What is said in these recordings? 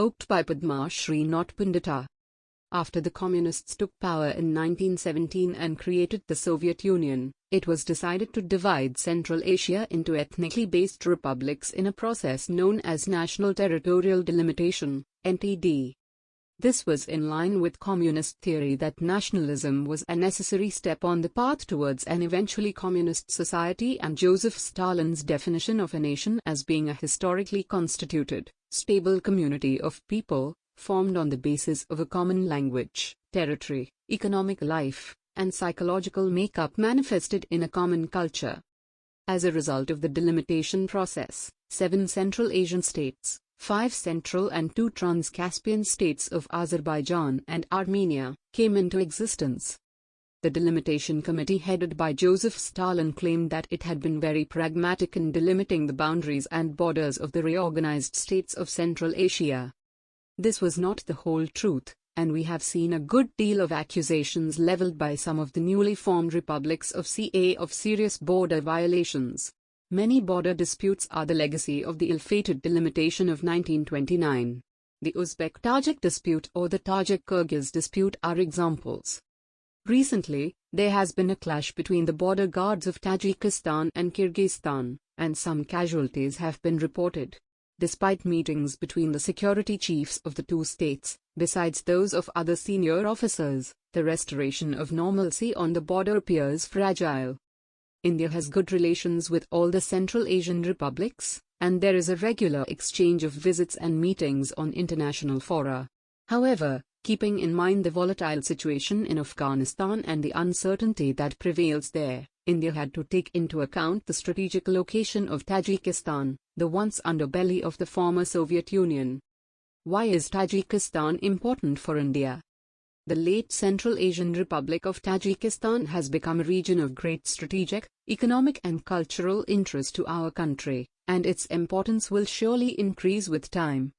oped by Padma Shri Nath Pandita. After the Communists took power in 1917 and created the Soviet Union, it was decided to divide Central Asia into ethnically based republics in a process known as National Territorial Delimitation, NTD. This was in line with communist theory that nationalism was a necessary step on the path towards an eventually communist society, and Joseph Stalin's definition of a nation as being a historically constituted, stable community of people, formed on the basis of a common language, territory, economic life, and psychological makeup manifested in a common culture. As a result of the delimitation process, 7 Central Asian states, 5 Central and 2 Trans-Caspian states of Azerbaijan and Armenia, came into existence. The Delimitation Committee headed by Joseph Stalin claimed that it had been very pragmatic in delimiting the boundaries and borders of the reorganized states of Central Asia. This was not the whole truth, and we have seen a good deal of accusations leveled by some of the newly formed republics of CA of serious border violations. Many border disputes are the legacy of the ill-fated delimitation of 1929. The Uzbek-Tajik dispute or the Tajik-Kyrgyz dispute are examples. Recently, there has been a clash between the border guards of Tajikistan and Kyrgyzstan, and some casualties have been reported. Despite meetings between the security chiefs of the two states, besides those of other senior officers, the restoration of normalcy on the border appears fragile. India has good relations with all the Central Asian republics, and there is a regular exchange of visits and meetings on international fora. However, keeping in mind the volatile situation in Afghanistan and the uncertainty that prevails there, India had to take into account the strategic location of Tajikistan, the once underbelly of the former Soviet Union. Why is Tajikistan important for India? The late Central Asian Republic of Tajikistan has become a region of great strategic, economic and cultural interest to our country, and its importance will surely increase with time.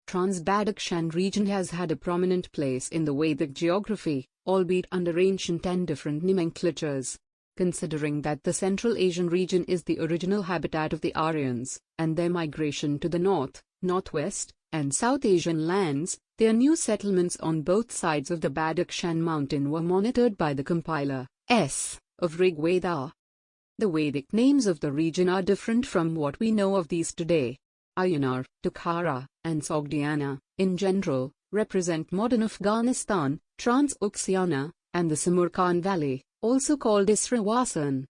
Trans-Badakhshan region has had a prominent place in the Vedic geography, albeit under ancient and different nomenclatures. Considering that the Central Asian region is the original habitat of the Aryans, and their migration to the north, northwest, and South Asian lands, their new settlements on both sides of the Badakhshan mountain were monitored by the compiler, of Rig Veda. The Vedic names of the region are different from what we know of these today. Ayanar, Tukhara, and Sogdiana, in general, represent modern Afghanistan, Transoxiana, and the Samarkand Valley, also called Israwasan.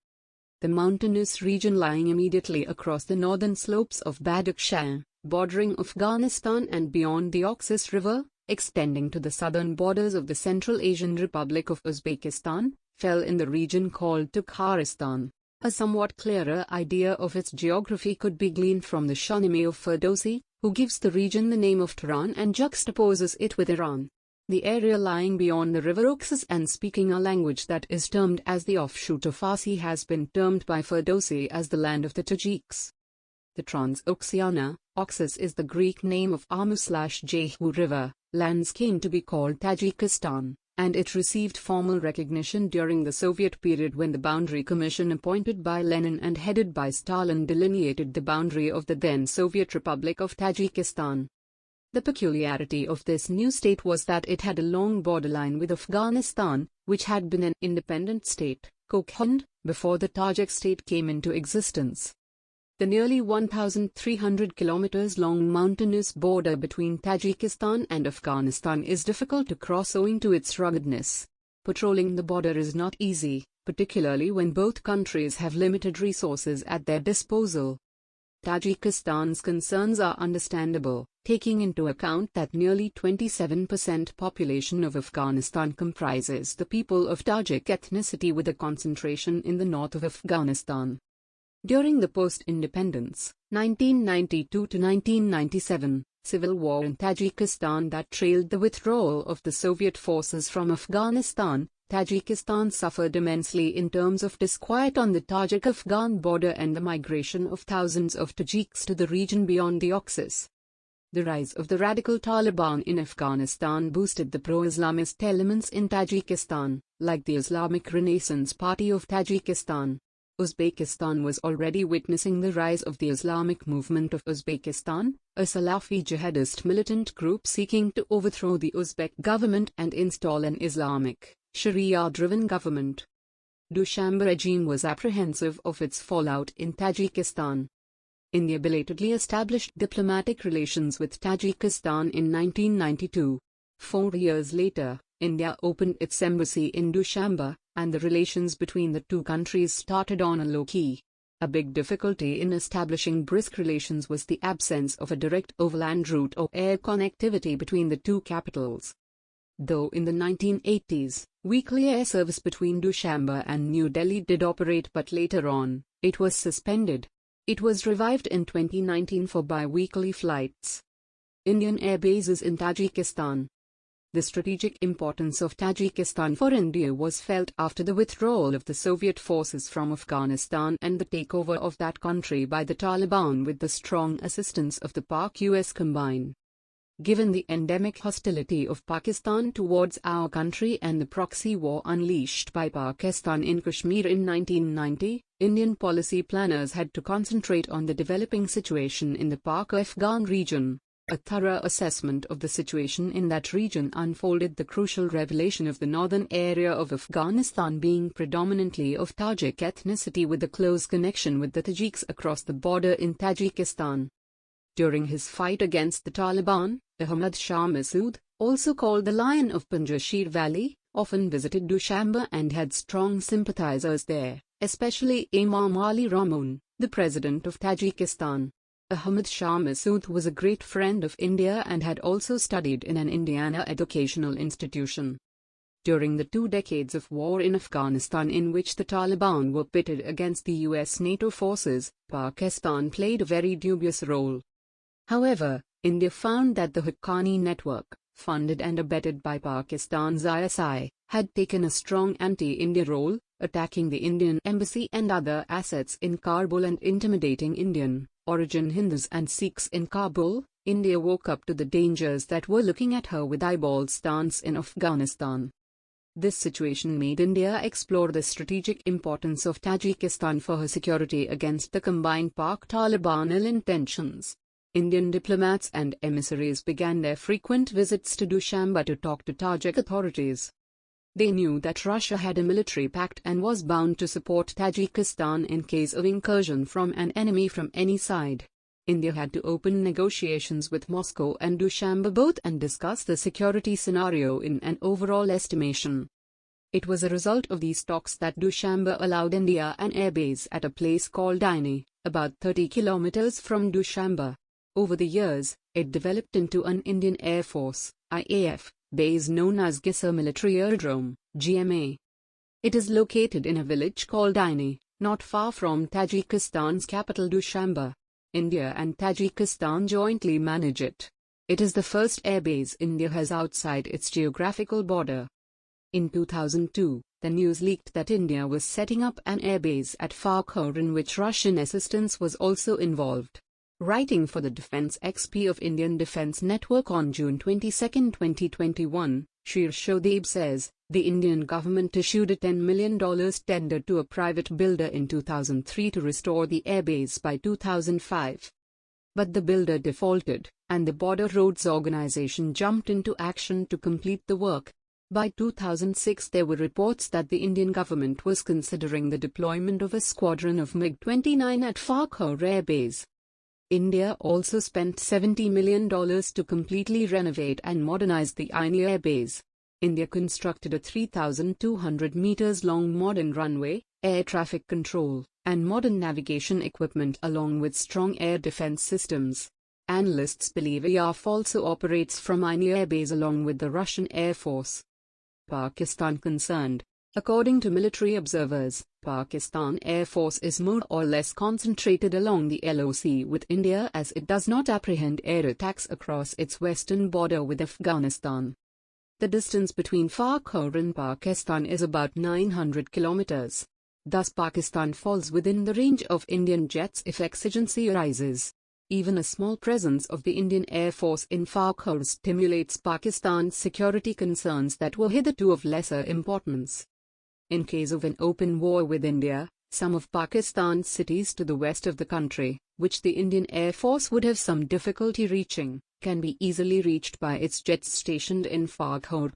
The mountainous region lying immediately across the northern slopes of Badakhshan, bordering Afghanistan and beyond the Oxus River, extending to the southern borders of the Central Asian Republic of Uzbekistan, fell in the region called Tukharistan. A somewhat clearer idea of its geography could be gleaned from the Shahnameh of Ferdowsi, who gives the region the name of Tehran and juxtaposes it with Iran. The area lying beyond the river Oxus and speaking a language that is termed as the offshoot of Farsi has been termed by Ferdowsi as the land of the Tajiks. The Transoxiana, Oxus is the Greek name of Amu/Jehu River, lands came to be called Tajikistan, and it received formal recognition during the Soviet period when the Boundary Commission appointed by Lenin and headed by Stalin delineated the boundary of the then Soviet Republic of Tajikistan. The peculiarity of this new state was that it had a long borderline with Afghanistan, which had been an independent state, Kokhind, before the Tajik state came into existence. The nearly 1,300 kilometers long mountainous border between Tajikistan and Afghanistan is difficult to cross owing to its ruggedness. Patrolling the border is not easy, particularly when both countries have limited resources at their disposal. Tajikistan's concerns are understandable, taking into account that nearly 27% population of Afghanistan comprises the people of Tajik ethnicity with a concentration in the north of Afghanistan. During the post-independence, 1992 to 1997, civil war in Tajikistan that trailed the withdrawal of the Soviet forces from Afghanistan, Tajikistan suffered immensely in terms of disquiet on the Tajik-Afghan border and the migration of thousands of Tajiks to the region beyond the Oxus. The rise of the radical Taliban in Afghanistan boosted the pro-Islamist elements in Tajikistan, like the Islamic Renaissance Party of Tajikistan. Uzbekistan was already witnessing the rise of the Islamic movement of Uzbekistan, a Salafi jihadist militant group seeking to overthrow the Uzbek government and install an Islamic, Sharia-driven government. Dushanbe regime was apprehensive of its fallout in Tajikistan. India belatedly established diplomatic relations with Tajikistan in 1992. 4 years later, India opened its embassy in Dushanbe, and the relations between the two countries started on a low key. A big difficulty in establishing brisk relations was the absence of a direct overland route or air connectivity between the two capitals. Though in the 1980s, weekly air service between Dushanbe and New Delhi did operate, but later on, it was suspended. It was revived in 2019 for bi-weekly flights. Indian air bases in Tajikistan. The strategic importance of Tajikistan for India was felt after the withdrawal of the Soviet forces from Afghanistan and the takeover of that country by the Taliban with the strong assistance of the Pak-US combine. Given the endemic hostility of Pakistan towards our country and the proxy war unleashed by Pakistan in Kashmir in 1990, Indian policy planners had to concentrate on the developing situation in the Pak-Afghan region. A thorough assessment of the situation in that region unfolded the crucial revelation of the northern area of Afghanistan being predominantly of Tajik ethnicity with a close connection with the Tajiks across the border in Tajikistan. During his fight against the Taliban, Ahmad Shah Massoud, also called the Lion of Panjshir Valley, often visited Dushanbe and had strong sympathizers there, especially Imam Ali Ramoon, the president of Tajikistan. Ahmad Shah Massoud was a great friend of India and had also studied in an Indiana educational institution. During the 2 decades of war in Afghanistan in which the Taliban were pitted against the US NATO forces, Pakistan played a very dubious role. However, India found that the Haqqani network, funded and abetted by Pakistan's ISI, had taken a strong anti-India role, attacking the Indian embassy and other assets in Kabul and intimidating Indian origin Hindus and Sikhs in Kabul. India woke up to the dangers that were looking at her with eyeball stance in Afghanistan. This situation made India explore the strategic importance of Tajikistan for her security against the combined Pak-Taliban ill intentions. Indian diplomats and emissaries began their frequent visits to Dushanbe to talk to Tajik authorities. They knew that Russia had a military pact and was bound to support Tajikistan in case of incursion from an enemy from any side. India had to open negotiations with Moscow and Dushanbe both and discuss the security scenario in an overall estimation. It was a result of these talks that Dushanbe allowed India an airbase at a place called Aini, about 30 kilometers from Dushanbe. Over the years, it developed into an Indian Air Force (IAF) base known as Gissar Military Aerodrome (GMA). It is located in a village called Aini, not far from Tajikistan's capital Dushanbe. India and Tajikistan jointly manage it. It is the first airbase India has outside its geographical border. In 2002, the news leaked that India was setting up an airbase at Farkhor in which Russian assistance was also involved. Writing for the Defense XP of Indian Defense Network on June 22, 2021, Shirshodeb says, the Indian government issued a $10 million tender to a private builder in 2003 to restore the airbase by 2005. But the builder defaulted, and the Border Roads Organization jumped into action to complete the work. By 2006 there were reports that the Indian government was considering the deployment of a squadron of MiG-29 at Farkhor Air Base. India also spent $70 million to completely renovate and modernize the Aini Air Base. India constructed a 3,200 meters long modern runway, air traffic control, and modern navigation equipment along with strong air defense systems. Analysts believe IAF also operates from Aini Air Base along with the Russian Air Force. Pakistan concerned. According to military observers, Pakistan Air Force is more or less concentrated along the LOC with India as it does not apprehend air attacks across its western border with Afghanistan. The distance between Farkhor and Pakistan is about 900 kilometers. Thus Pakistan falls within the range of Indian jets if exigency arises. Even a small presence of the Indian Air Force in Farkhor stimulates Pakistan's security concerns that were hitherto of lesser importance. In case of an open war with India, some of Pakistan's cities to the west of the country, which the Indian Air Force would have some difficulty reaching, can be easily reached by its jets stationed in Farkhor.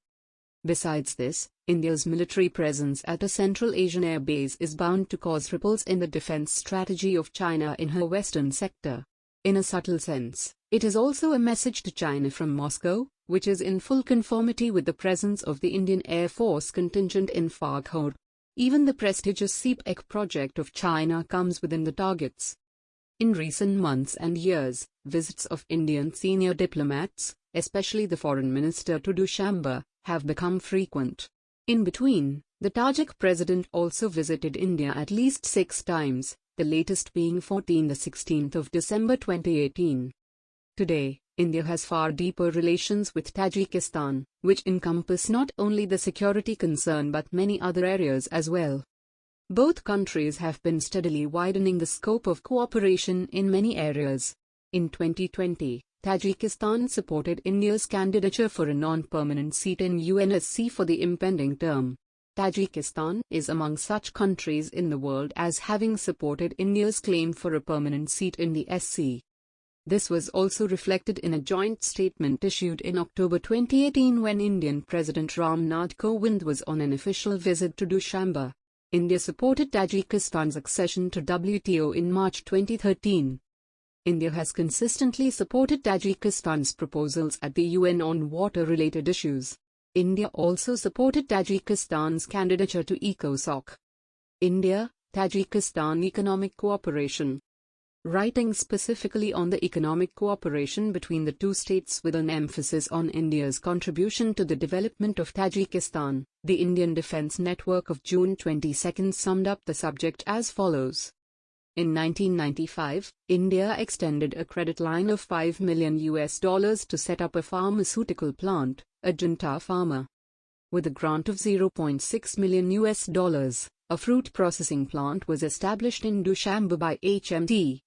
Besides this, India's military presence at a Central Asian air base is bound to cause ripples in the defense strategy of China in her western sector. In a subtle sense, it is also a message to China from Moscow, which is in full conformity with the presence of the Indian Air Force contingent in Farkhor. Even the prestigious CPEC project of China comes within the targets. In recent months and years, visits of Indian senior diplomats, especially the foreign minister to Dushanbe, have become frequent. In between, the Tajik president also visited India at least 6 times, the latest being 16th of December 2018. Today, India has far deeper relations with Tajikistan, which encompass not only the security concern but many other areas as well. Both countries have been steadily widening the scope of cooperation in many areas. In 2020, Tajikistan supported India's candidature for a non-permanent seat in UNSC for the impending term. Tajikistan is among such countries in the world as having supported India's claim for a permanent seat in the SC. This was also reflected in a joint statement issued in October 2018 when Indian President Ram Nath Kovind was on an official visit to Dushanbe. India supported Tajikistan's accession to WTO in March 2013. India has consistently supported Tajikistan's proposals at the UN on water-related issues. India also supported Tajikistan's candidature to ECOSOC. India-Tajikistan Economic Cooperation. Writing specifically on the economic cooperation between the two states with an emphasis on India's contribution to the development of Tajikistan, the Indian Defence Network of June 22 summed up the subject as follows. In 1995, India extended a credit line of $5 million to set up a pharmaceutical plant, Ajanta Pharma. With a grant of $0.6 million, a fruit processing plant was established in Dushanbe by HMT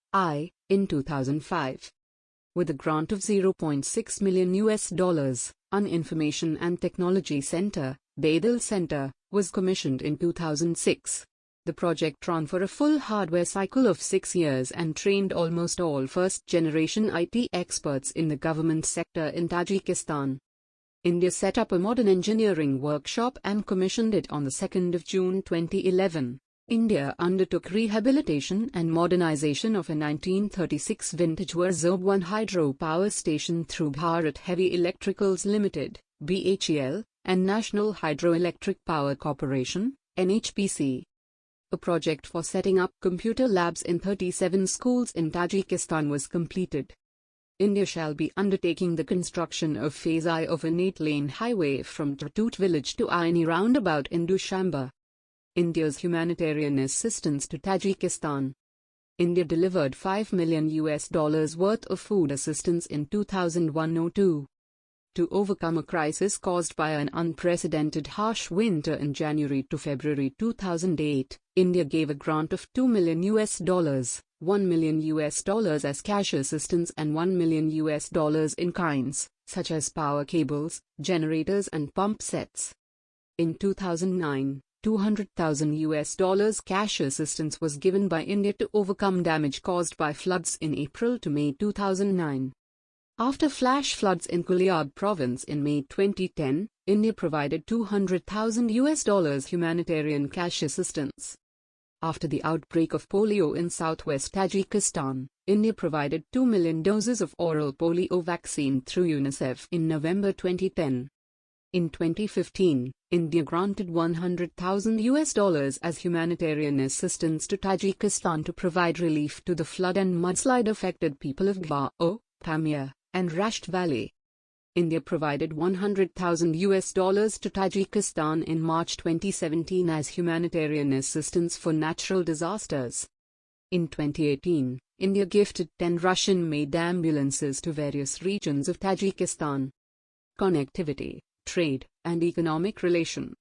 in 2005. With a grant of $0.6 million, an Information and Technology Center, Badal Center, was commissioned in 2006. The project ran for a full hardware cycle of 6 years and trained almost all first-generation IT experts in the government sector in Tajikistan. India set up a modern engineering workshop and commissioned it on the 2nd of June 2011. India undertook rehabilitation and modernization of a 1936 vintage Verzov 1 hydropower station through Bharat Heavy Electricals Limited, BHEL, and National Hydroelectric Power Corporation, NHPC. A project for setting up computer labs in 37 schools in Tajikistan was completed. India shall be undertaking the construction of Phase I of an 8-lane highway from Tatut village to Aini roundabout in Dushanbe. India's humanitarian assistance to Tajikistan. India delivered $5 million worth of food assistance in 2001-02. To overcome a crisis caused by an unprecedented harsh winter in January to February 2008, India gave a grant of $2 million, $1 million as cash assistance and $1 million in kinds, such as power cables, generators and pump sets. In 2009, $200,000 cash assistance was given by India to overcome damage caused by floods in April to May 2009. After flash floods in Kuliab province in May 2010, India provided $200,000 humanitarian cash assistance. After the outbreak of polio in southwest Tajikistan, India provided 2 million doses of oral polio vaccine through UNICEF in November 2010. In 2015, India granted $100,000 as humanitarian assistance to Tajikistan to provide relief to the flood and mudslide affected people of Gao, Pamir, and Rasht Valley. India provided $100,000 to Tajikistan in March 2017 as humanitarian assistance for natural disasters. In 2018, India gifted 10 Russian-made ambulances to various regions of Tajikistan. Connectivity, trade, and economic relation.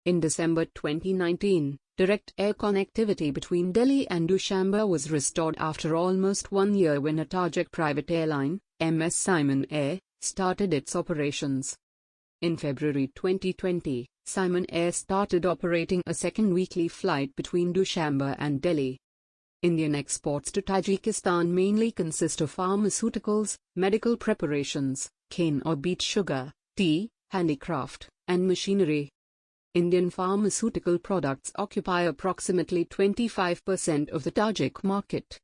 In December 2019, direct air connectivity between Delhi and Dushanbe was restored after almost 1 year when a Tajik private airline, MS Simon Air, started its operations. In February 2020, Simon Air started operating a second weekly flight between Dushanbe and Delhi. Indian exports to Tajikistan mainly consist of pharmaceuticals, medical preparations, cane or beet sugar, tea, handicraft, and machinery. Indian pharmaceutical products occupy approximately 25% of the Tajik market.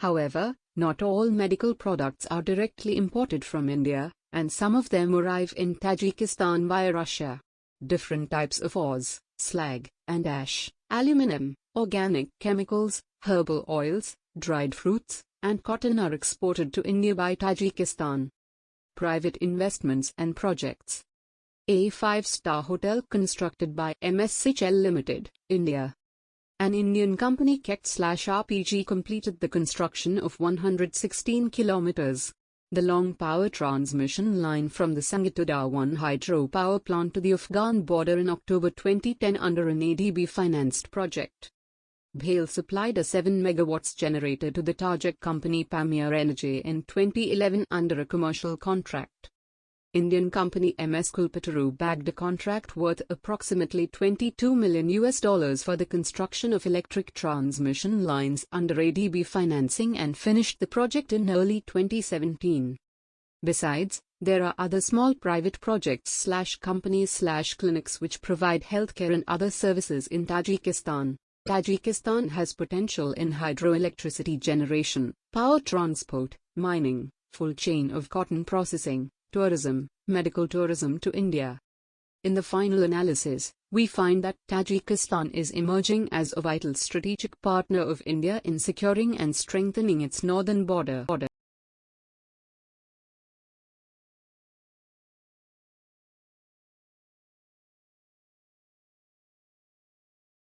However, not all medical products are directly imported from India, and some of them arrive in Tajikistan via Russia. Different types of ores, slag, and ash, aluminum, organic chemicals, herbal oils, dried fruits, and cotton are exported to India by Tajikistan. Private investments and projects. A 5-star hotel constructed by MSHL Limited, India. An Indian company KET/RPG completed the construction of 116 kilometers. The long power transmission line from the Sangatada 1 hydropower plant to the Afghan border in October 2010 under an ADB-financed project. BHEL supplied a 7 megawatts generator to the Tajik company Pamir Energy in 2011 under a commercial contract. Indian company MS Kulpataru bagged a contract worth approximately $22 million for the construction of electric transmission lines under ADB financing and finished the project in early 2017. Besides, there are other small private projects/companies/clinics which provide healthcare and other services in Tajikistan. Tajikistan has potential in hydroelectricity generation, power transport, mining, full chain of cotton processing, tourism, medical tourism to India. In the final analysis, we find that Tajikistan is emerging as a vital strategic partner of India in securing and strengthening its northern border.